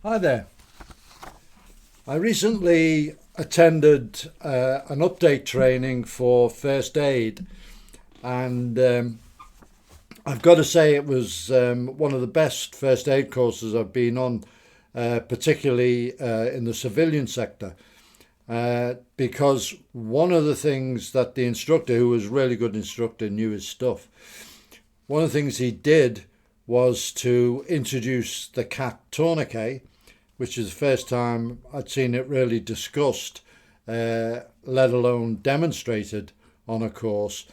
Hi there. I recently attended an update training for first aid, and I've got to say it was one of the best first aid courses I've been on, particularly in the civilian sector, because one of the things that the instructor, who was a really good instructor, knew his stuff. One of the things he did was to introduce the cat tourniquet, which is the first time I'd seen it really discussed, let alone demonstrated on a course.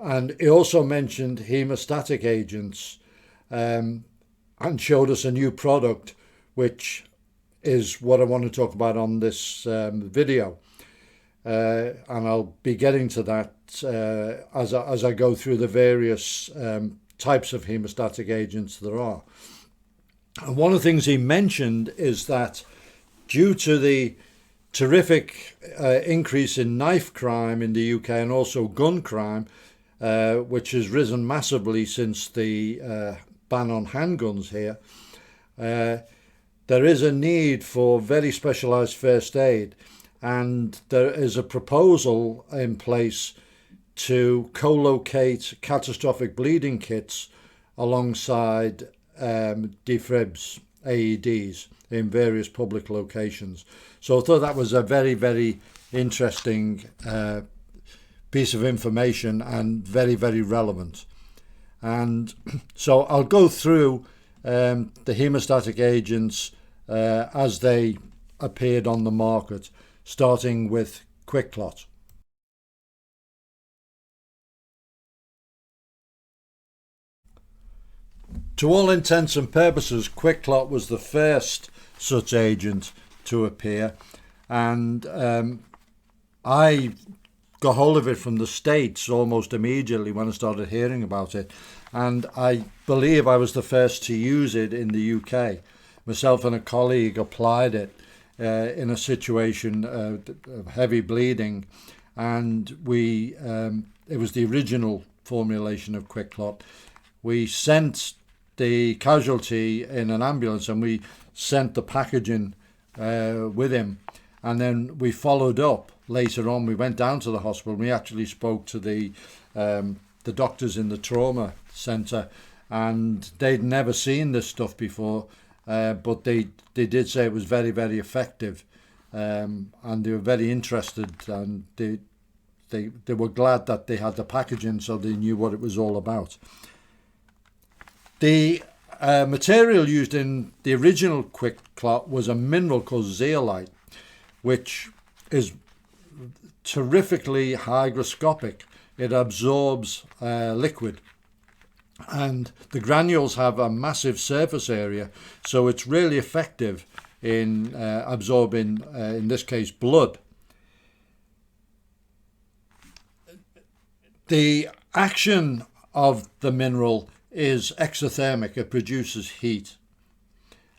And he also mentioned haemostatic agents, and showed us a new product, which is what I want to talk about on this video. And I'll be getting to that as I go through the various types of haemostatic agents there are. And one of the things he mentioned is that due to the terrific increase in knife crime in the UK and also gun crime, which has risen massively since the ban on handguns here, there is a need for very specialised first aid, and there is a proposal in place to co-locate catastrophic bleeding kits alongside defibs, AEDs, in various public locations. So I thought that was a very, very interesting piece of information and very, very relevant. And so I'll go through the haemostatic agents as they appeared on the market, starting with Clot. To all intents and purposes, Clot was the first such agent to appear, and I got hold of it from the States almost immediately when I started hearing about it, and I believe I was the first to use it in the UK. Myself and a colleague applied it in a situation of heavy bleeding, and it was the original formulation of Clot. We sent the casualty in an ambulance, and we sent the packaging with him, and then we followed up later on. We went down to the hospital, and we actually spoke to the doctors in the trauma centre, and they'd never seen this stuff before, but they did say it was very, very effective, and they were very interested, and they were glad that they had the packaging, so they knew what it was all about. The material used in the original Clot was a mineral called zeolite, which is terrifically hygroscopic. It absorbs liquid, and the granules have a massive surface area, so it's really effective in absorbing, in this case, blood. The action of the mineral is exothermic. It produces heat,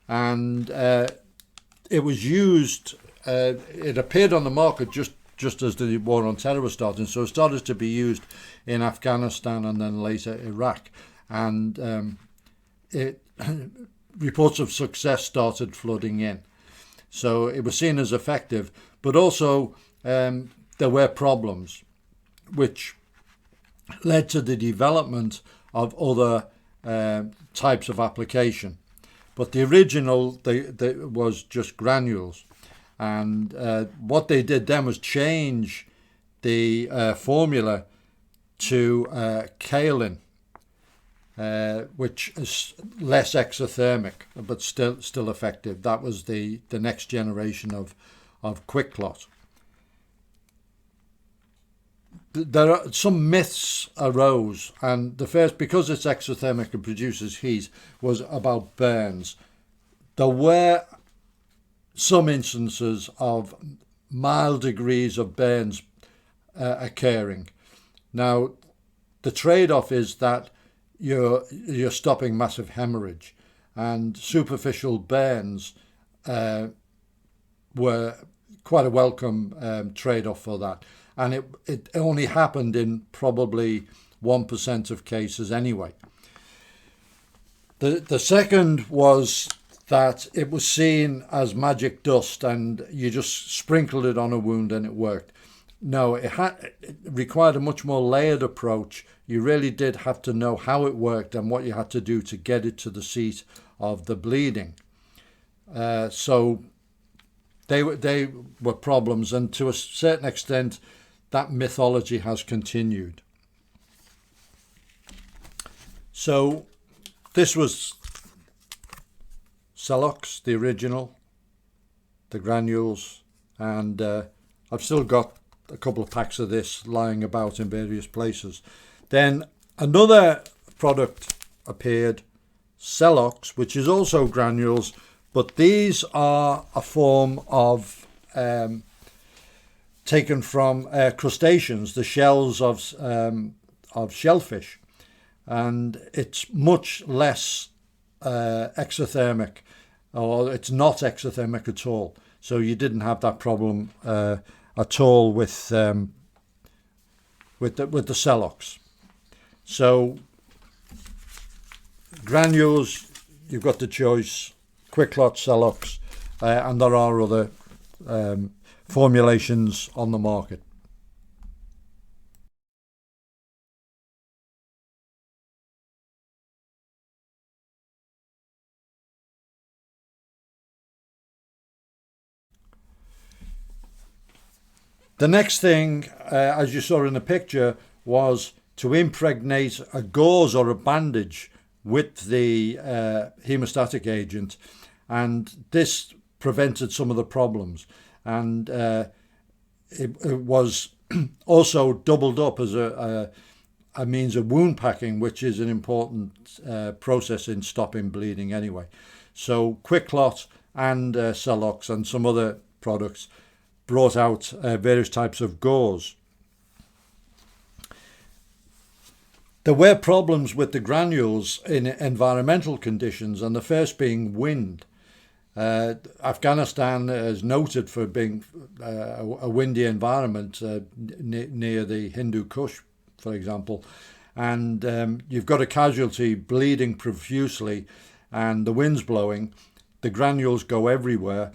and it was used, it appeared on the market just as the war on terror was starting, so it started to be used in Afghanistan and then later Iraq, and reports of success started flooding in, so it was seen as effective, but also there were problems which led to the development of other types of application. But the original was just granules, and what they did then was change the formula to kaolin, which is less exothermic but still effective. That was the next generation of Clot. There are some myths arose, and the first, because it's exothermic and produces heat, was about burns. There were some instances of mild degrees of burns occurring. Now, the trade-off is that you're stopping massive hemorrhage, and superficial burns were quite a welcome trade-off for that. And it only happened in probably 1% of cases anyway. The second was that it was seen as magic dust and you just sprinkled it on a wound and it worked. No, it required a much more layered approach. You really did have to know how it worked and what you had to do to get it to the seat of the bleeding. So they were problems, and to a certain extent that mythology has continued. So this was Celox, the original, the Granules, and I've still got a couple of packs of this lying about in various places. Then another product appeared, Celox, which is also granules, but these are a form of taken from crustaceans, the shells of shellfish, and it's much less exothermic, or it's not exothermic at all. So you didn't have that problem at all with the Celox. So granules, you've got the choice: Clot, Celox, and there are other formulations on the market. The next thing, as you saw in the picture, was to impregnate a gauze or a bandage with the haemostatic agent, and this prevented some of the problems. And it was also doubled up as a means of wound packing, which is an important process in stopping bleeding anyway. So Clot and Celox and some other products brought out various types of gauze. There were problems with the granules in environmental conditions, and the first being wind. Afghanistan is noted for being a windy environment near the Hindu Kush, for example, and you've got a casualty bleeding profusely and the wind's blowing, the granules go everywhere.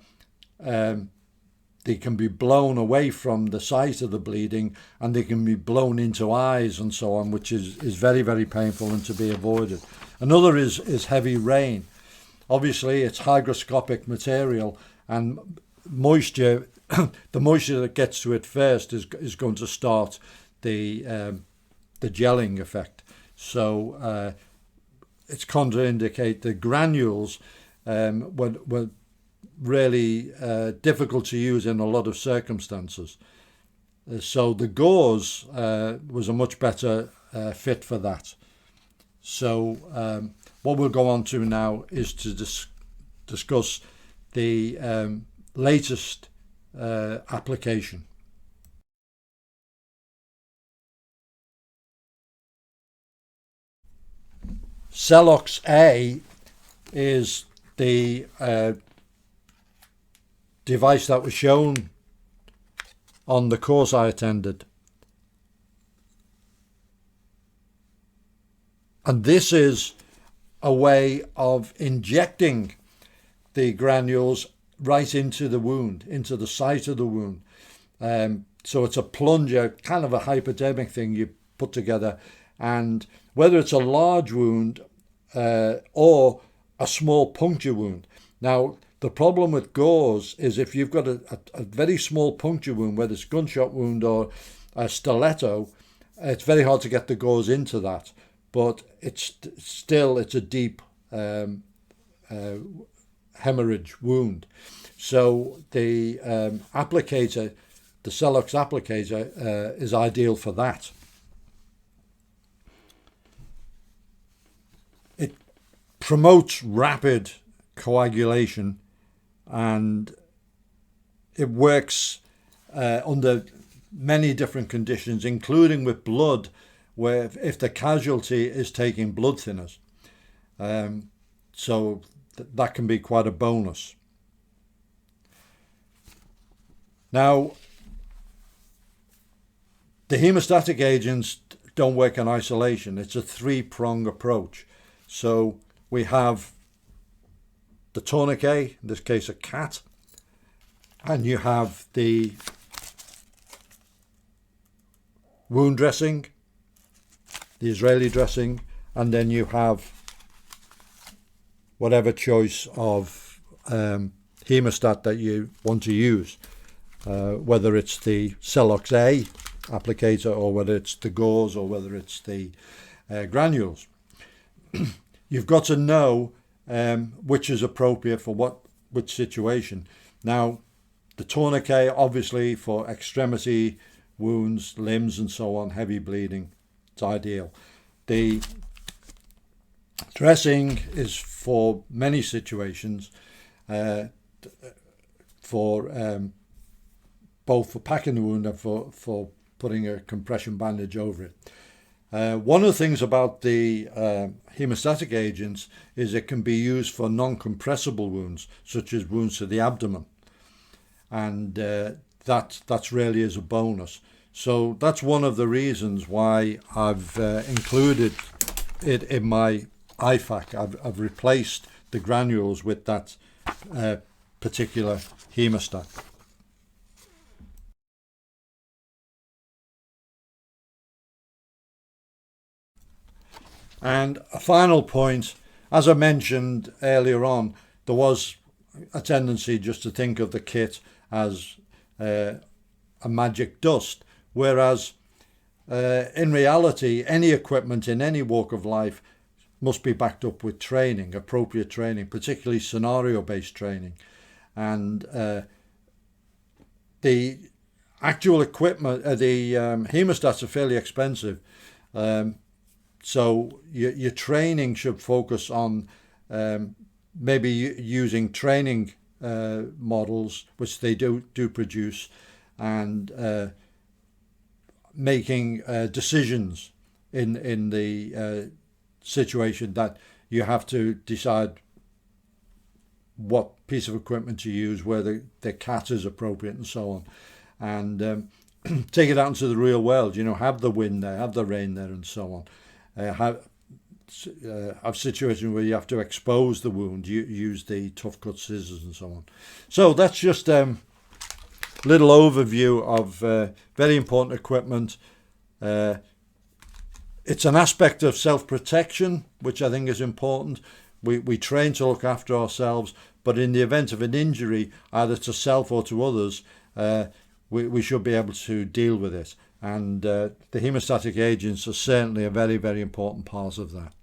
They can be blown away from the site of the bleeding, and they can be blown into eyes and so on, which is very, very painful and to be avoided. Another is heavy rain. Obviously, it's hygroscopic material, and moisture, the moisture that gets to it first is going to start the gelling effect. So it's contraindicate. The granules were really difficult to use in a lot of circumstances. So the gauze was a much better fit for that. So what we'll go on to now is to discuss the latest application. Celox A is the device that was shown on the course I attended. And this is a way of injecting the granules right into the wound, into the site of the wound. So it's a plunger, kind of a hypodermic thing you put together. And whether it's a large wound or a small puncture wound. Now, the problem with gauze is if you've got a very small puncture wound, whether it's a gunshot wound or a stiletto, it's very hard to get the gauze into that. But it's a deep hemorrhage wound. So the applicator, the Celox applicator, is ideal for that. It promotes rapid coagulation, and it works under many different conditions, including with blood, where if the casualty is taking blood thinners. So that can be quite a bonus. Now, the hemostatic agents don't work in isolation. It's a three-prong approach. So we have the tourniquet, in this case a cat, and you have the wound dressing, the Israeli dressing, and then you have whatever choice of hemostat that you want to use, whether it's the Celox A applicator or whether it's the gauze or whether it's the granules. You've got to know which is appropriate for which situation. Now, the tourniquet, obviously, for extremity wounds, limbs and so on, heavy bleeding, it's ideal. The dressing is for many situations, for both for packing the wound and for putting a compression bandage over it. One of the things about the hemostatic agents is it can be used for non-compressible wounds, such as wounds to the abdomen, and that's really is a bonus. So that's one of the reasons why I've included it in my IFAC. I've replaced the granules with that particular hemostat. And a final point, as I mentioned earlier on, there was a tendency just to think of the kit as a magic dust, whereas in reality, any equipment in any walk of life must be backed up with training, appropriate training, particularly scenario-based training. And the actual equipment, the hemostats are fairly expensive. So your training should focus on maybe using training models, which they do produce, and making decisions in the situation that you have to decide what piece of equipment to use, where the cat is appropriate and so on, and take it out into the real world, have the wind there, have the rain there and so on. Have situations where you have to expose the wound, use the tough cut scissors and so on. So that's just a little overview of very important equipment. It's an aspect of self-protection, which I think is important. We train to look after ourselves, but in the event of an injury, either to self or to others, we should be able to deal with it. And the hemostatic agents are certainly a very, very important part of that.